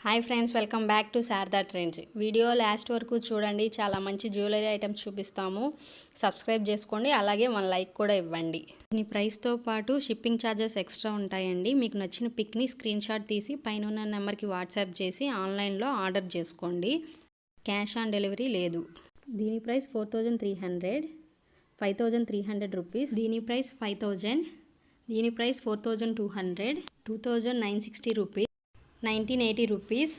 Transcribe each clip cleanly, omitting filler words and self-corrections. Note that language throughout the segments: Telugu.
Hi friends, welcome back to Sharada trends. Video last వరకు చూడండి, చాలా మంచి జ్యువెలరీ ఐటమ్స్ చూపిస్తాము. సబ్స్క్రైబ్ చేసుకోండి, అలాగే 1 లైక్ కూడా ఇవ్వండి. ఈ ప్రైస్తో పాటు షిప్పింగ్ ఛార్జెస్ ఎక్స్ట్రా ఉంటాయండి. మీకు నచ్చిన పిక్ని స్క్రీన్ షాట్ తీసి పైన ఉన్న నెంబర్కి వాట్సాప్ చేసి ఆన్లైన్లో ఆర్డర్ చేసుకోండి. క్యాష్ ఆన్ డెలివరీ లేదు. దీని ప్రైస్ 4300, 5300 రూపీస్. దీని ప్రైస్ 5000, దీని price 4200, 2960 rupees, 1980 rupees,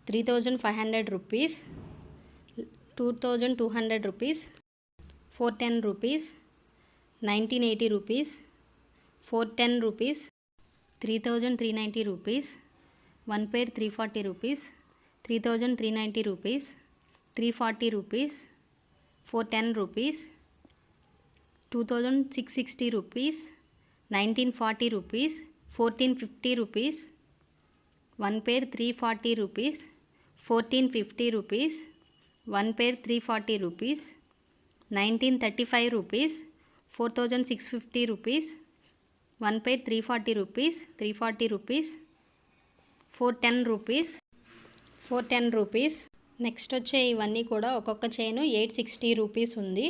3500 rupees, 2200 rupees, 410 rupees, 1980 rupees, 410 rupees, 3390 rupees, 1 pair 340 rupees, 3390 rupees, 340 rupees, 410 rupees, 2660 rupees, 1940 rupees, 1450 rupees, 1 pair 340 rupees, 1450 rupees, 1 pair 340 rupees, 1935 rupees, 4650 rupees, 1 pair 340 rupees, 340 rupees, 410 rupees, 410 rupees. Next వచ్చే ఇవన్నీ కూడా ఒక్కొక్క చైన్ 860 రూపీస్ ఉంది.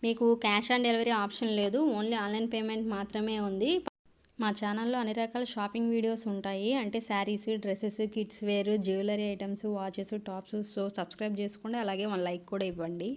మీకు క్యాష్ ఆన్ డెలివరీ ఆప్షన్ లేదు, ఓన్లీ ఆన్లైన్ పేమెంట్ మాత్రమే ఉంది. మా ఛానల్లో అన్ని రకాల షాపింగ్ వీడియోస్ ఉంటాయి, అంటే saris, dresses, kids wear, jewellery items, watches, tops. So subscribe చేసుకోండి, అలాగే 1 లైక్ కూడా ఇవ్వండి.